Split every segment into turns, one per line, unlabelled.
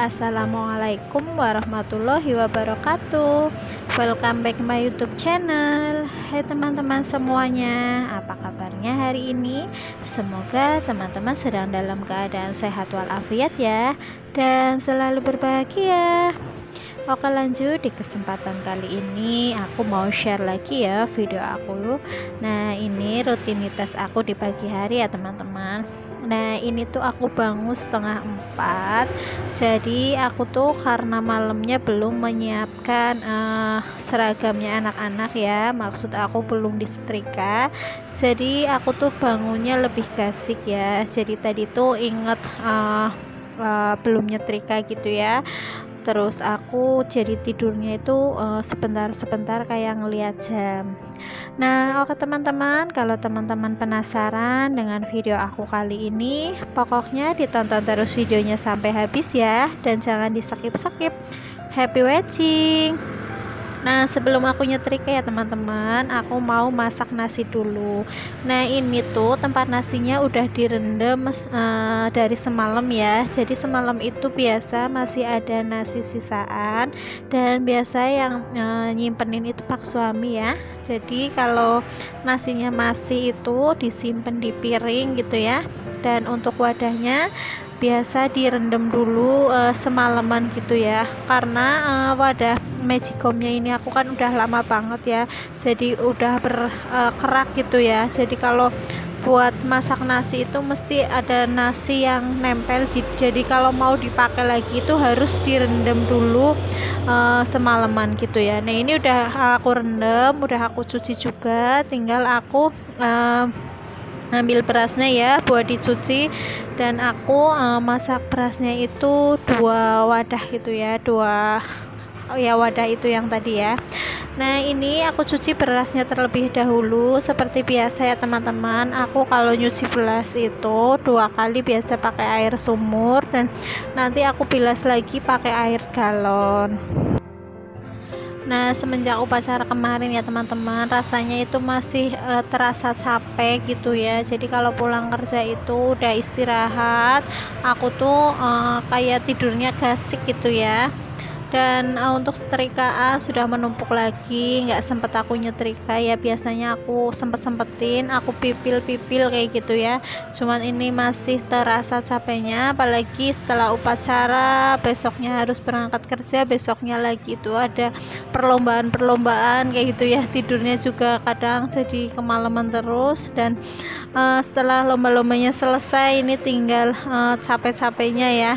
Assalamualaikum warahmatullahi wabarakatuh. Welcome back my YouTube channel. Hai teman-teman semuanya, apa kabarnya hari ini? Semoga teman-teman sedang dalam keadaan sehat walafiat ya, dan selalu berbahagia. Oke, lanjut. Di kesempatan kali ini aku mau share lagi ya video aku. Nah, ini rutinitas aku di pagi hari ya teman-teman. Nah, ini tuh aku bangun 3:30. Jadi aku tuh karena malamnya belum menyiapkan seragamnya anak-anak ya, maksud aku belum disetrika. Jadi aku tuh bangunnya lebih gasik ya. Jadi tadi tuh inget belum nyetrika gitu ya. Terus aku jadi tidurnya itu sebentar-sebentar kayak ngeliat jam. Nah, oke teman-teman, kalau teman-teman penasaran dengan video aku kali ini, pokoknya ditonton terus videonya sampai habis ya, dan jangan di skip-skip. Happy watching. Nah, sebelum aku nyetrika ya teman-teman, aku mau masak nasi dulu. Nah, ini tuh tempat nasinya udah direndam dari semalam ya. Jadi semalam itu biasa masih ada nasi sisaan, dan biasa yang nyimpenin itu pak suami ya. Jadi kalau nasinya masih itu disimpan di piring gitu ya. Dan untuk wadahnya biasa direndam dulu semalaman gitu ya, karena wadah magicomnya ini aku kan udah lama banget ya, jadi udah berkerak gitu ya. Jadi kalau buat masak nasi itu mesti ada nasi yang nempel, jadi kalau mau dipakai lagi itu harus direndam dulu semalaman gitu ya. Nah, ini udah aku rendam, udah aku cuci juga, tinggal aku ambil berasnya ya buat dicuci, dan aku masak berasnya itu 2 wadah gitu ya, wadah itu yang tadi ya. Nah, ini aku cuci berasnya terlebih dahulu seperti biasa ya teman-teman. Aku kalau nyuci beras itu 2 kali, biasa pakai air sumur, dan nanti aku bilas lagi pakai air galon. Nah, semenjak upacara kemarin ya teman-teman, rasanya itu masih terasa capek gitu ya. Jadi kalau pulang kerja itu udah istirahat, aku tuh kayak tidurnya gasik gitu ya. Dan untuk setrikaan sudah menumpuk lagi, nggak sempet aku nyetrika ya. Biasanya aku sempetin, aku pipil kayak gitu ya. Cuman ini masih terasa capeknya, apalagi setelah upacara besoknya harus berangkat kerja, besoknya lagi itu ada perlombaan kayak gitu ya. Tidurnya juga kadang jadi kemalaman terus, dan setelah lomba-lombanya selesai ini tinggal capek-capeknya ya,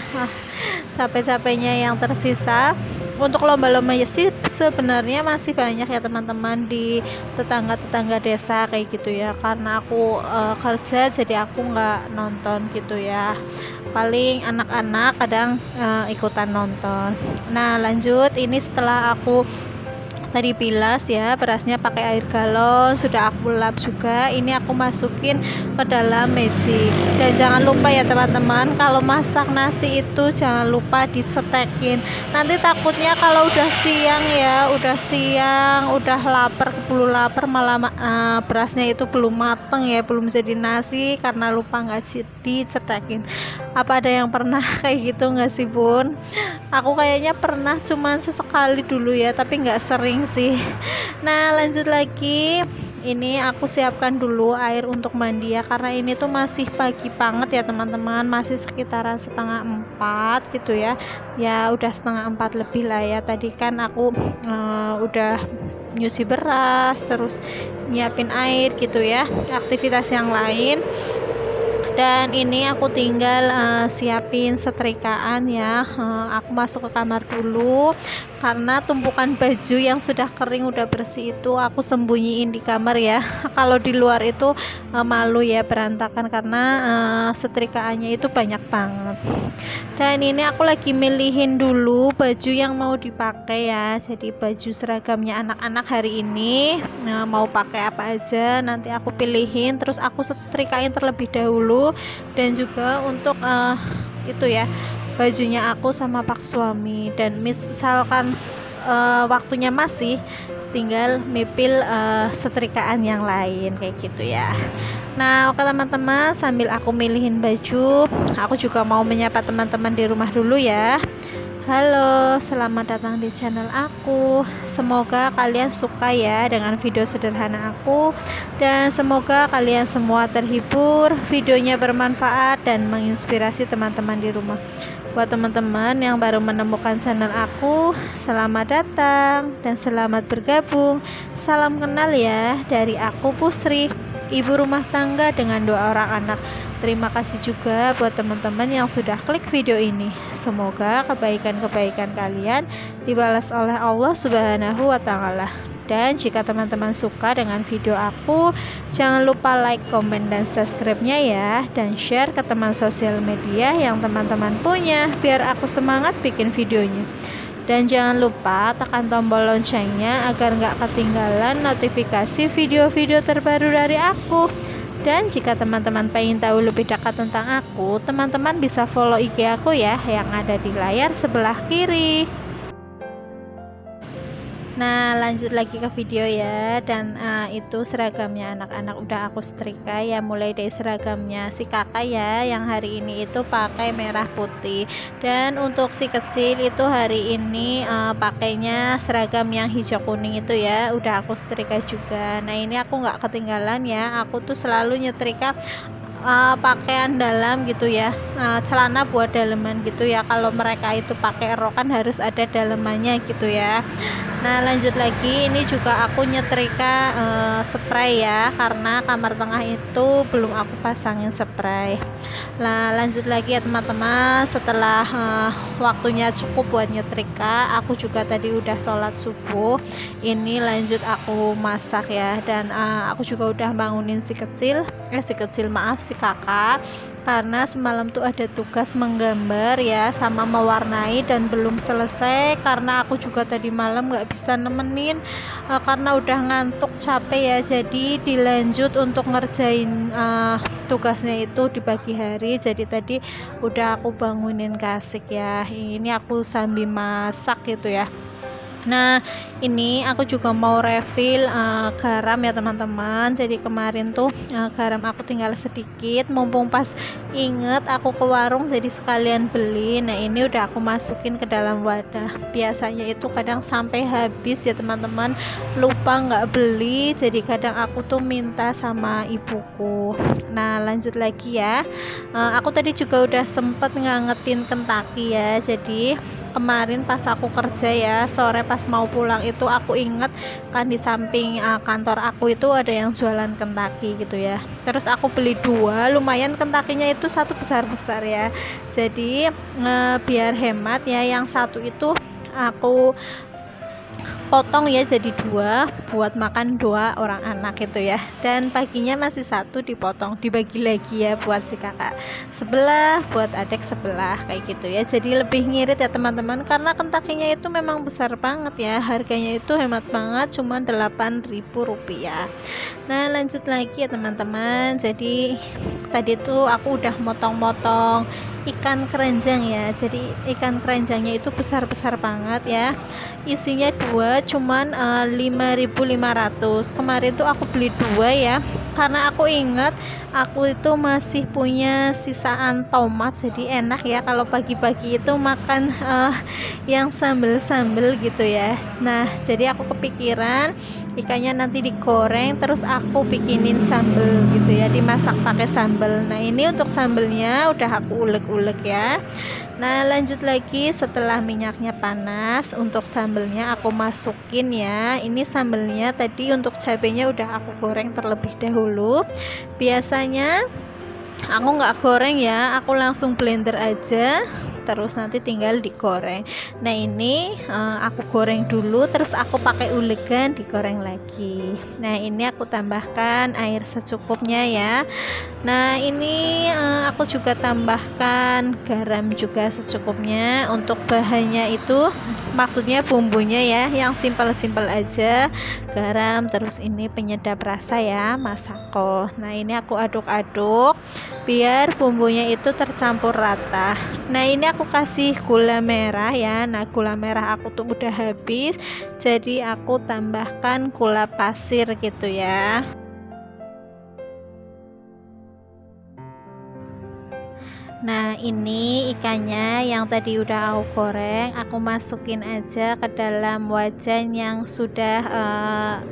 capek-capeknya yang tersisa. Untuk lomba-lombanya sih sebenarnya masih banyak ya teman-teman di tetangga-tetangga desa kayak gitu ya, karena aku kerja jadi aku nggak nonton gitu ya, paling anak-anak kadang ikutan nonton. Nah, lanjut, ini setelah aku tadi bilas ya, berasnya pakai air galon, sudah aku lap juga. Ini aku masukin ke dalam magic. Dan jangan lupa ya teman-teman, kalau masak nasi itu jangan lupa dicetekin. Nanti takutnya kalau udah siang ya, udah lapar, keburu lapar, malah berasnya itu belum mateng ya, belum jadi nasi karena lupa nggak dicetekin. Apa ada yang pernah kayak gitu nggak sih bun? Aku kayaknya pernah, cuman sesekali dulu ya, tapi nggak sering sih. Nah, lanjut lagi, ini aku siapkan dulu air untuk mandi ya, karena ini tuh masih pagi banget ya teman-teman, masih sekitaran 3:30 gitu ya. Ya udah 3:30 lebih lah ya. Tadi kan aku udah nyuci beras, terus nyiapin air gitu ya, aktivitas yang lain. Dan ini aku tinggal siapin setrikaan ya. Aku masuk ke kamar dulu, karena tumpukan baju yang sudah kering, udah bersih itu aku sembunyiin di kamar ya. Kalau di luar itu malu ya, berantakan, karena setrikaannya itu banyak banget. Dan ini aku lagi milihin dulu baju yang mau dipakai ya. Jadi baju seragamnya anak-anak hari ini, mau pakai apa aja nanti aku pilihin, terus aku setrikain terlebih dahulu. Dan juga untuk itu ya, bajunya aku sama pak suami. Dan misalkan waktunya masih, tinggal mipil setrikaan yang lain kayak gitu ya. Nah, oke teman-teman, sambil aku milihin baju, aku juga mau menyapa teman-teman di rumah dulu ya. Halo, selamat datang di channel aku. Semoga kalian suka ya dengan video sederhana aku, dan semoga kalian semua terhibur, videonya bermanfaat dan menginspirasi teman-teman di rumah. Buat teman-teman yang baru menemukan channel aku, selamat datang dan selamat bergabung. Salam kenal ya dari aku, Pusri, ibu rumah tangga dengan 2 orang anak. Terima kasih juga buat teman-teman yang sudah klik video ini. Semoga kebaikan-kebaikan kalian dibalas oleh Allah Subhanahu wa Ta'ala. Dan jika teman-teman suka dengan video aku, jangan lupa like, komen, dan subscribe-nya ya. Dan share ke teman sosial media yang teman-teman punya, biar aku semangat bikin videonya. Dan jangan lupa tekan tombol loncengnya agar nggak ketinggalan notifikasi video-video terbaru dari aku. Dan jika teman-teman pengen tahu lebih dekat tentang aku, teman-teman bisa follow IG aku ya, yang ada di layar sebelah kiri. Nah, lanjut lagi ke video ya. Dan itu seragamnya anak-anak udah aku setrika ya, mulai dari seragamnya si kakak ya, yang hari ini itu pakai merah putih. Dan untuk si kecil itu hari ini pakainya seragam yang hijau kuning itu ya, udah aku setrika juga. Nah, ini aku nggak ketinggalan ya, aku tuh selalu nyetrika pakaian dalam gitu ya, celana buat daleman gitu ya. Kalau mereka itu pakai rok kan harus ada dalemannya gitu ya. Nah, lanjut lagi, ini juga aku nyetrika spray ya, karena kamar tengah itu belum aku pasangin spray. Nah, lanjut lagi ya teman-teman, setelah waktunya cukup buat nyetrika, aku juga tadi udah sholat subuh. Ini lanjut aku masak ya. Dan aku juga udah bangunin si kakak, karena semalam tuh ada tugas menggambar ya sama mewarnai dan belum selesai, karena aku juga tadi malam nggak bisa nemenin karena udah ngantuk capek ya. Jadi dilanjut untuk ngerjain tugasnya itu di pagi hari. Jadi tadi udah aku bangunin Kasik ya, ini aku sambil masak gitu ya. Nah, ini aku juga mau refill garam ya teman-teman. Jadi kemarin tuh garam aku tinggal sedikit, mumpung pas inget aku ke warung jadi sekalian beli. Nah, ini udah aku masukin ke dalam wadah. Biasanya itu kadang sampai habis ya teman-teman, lupa nggak beli, jadi kadang aku tuh minta sama ibuku. Nah, lanjut lagi ya, aku tadi juga udah sempet ngangetin Kentucky ya. Jadi kemarin pas aku kerja ya, sore pas mau pulang itu aku inget kan di samping kantor aku itu ada yang jualan Kentucky gitu ya. Terus aku beli 2, lumayan Kentucky-nya itu satu besar-besar ya. Jadi biar hemat ya, yang satu itu aku potong ya jadi 2 buat makan 2 orang anak gitu ya. Dan paginya masih 1 dipotong, dibagi lagi ya buat si kakak sebelah, buat adik sebelah kayak gitu ya. Jadi lebih ngirit ya teman-teman, karena Kentucky-nya itu memang besar banget ya. Harganya itu hemat banget, cuma Rp8.000. Nah, lanjut lagi ya teman-teman. Jadi tadi tuh aku udah motong-motong ikan keranjang ya. Jadi ikan keranjangnya itu besar-besar banget ya, isinya 2, cuman 5.500. Kemarin tuh aku beli 2 ya, karena aku ingat aku itu masih punya sisaan tomat, jadi enak ya kalau pagi-pagi itu makan yang sambel-sambel gitu ya. Nah, jadi aku kepikiran ikannya nanti digoreng terus aku bikinin sambel gitu ya, dimasak pakai sambel. Nah, ini untuk sambelnya udah aku ulek-ulek ya. Nah, lanjut lagi, setelah minyaknya panas, untuk sambelnya aku masukin ya. Ini sambelnya tadi untuk cabenya udah aku goreng terlebih dahulu. Biasanya aku nggak goreng ya, aku langsung blender aja, terus nanti tinggal digoreng. Nah, ini aku goreng dulu, terus aku pakai ulegan digoreng lagi. Nah, ini aku tambahkan air secukupnya ya. Nah, ini aku juga tambahkan garam juga secukupnya. Untuk bahannya itu maksudnya bumbunya ya, yang simpel-simpel aja, garam, terus ini penyedap rasa ya, Masako. Nah, ini aku aduk-aduk biar bumbunya itu tercampur rata. Nah, ini aku aku kasih gula merah ya. Nah, gula merah aku tuh udah habis, jadi aku tambahkan gula pasir gitu ya. Nah, ini ikannya yang tadi udah aku goreng, aku masukin aja ke dalam wajan yang sudah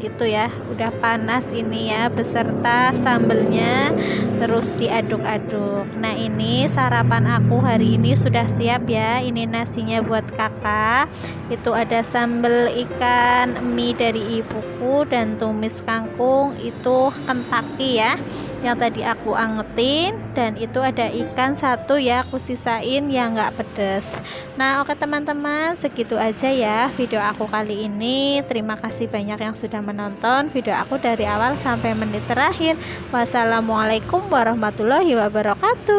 itu ya, udah panas ini ya, beserta sambelnya, terus diaduk-aduk. Nah, ini sarapan aku hari ini sudah siap ya. Ini nasinya buat kakak. Itu ada sambel ikan mie dari ibuku dan tumis kangkung itu Kentucky ya, yang tadi aku angetin, dan itu ada ikan satu ya, aku sisain yang nggak pedes. Nah, oke teman-teman, segitu aja ya video aku kali ini. Terima kasih banyak yang sudah menonton video aku dari awal sampai menit terakhir. Wassalamualaikum warahmatullahi wabarakatuh.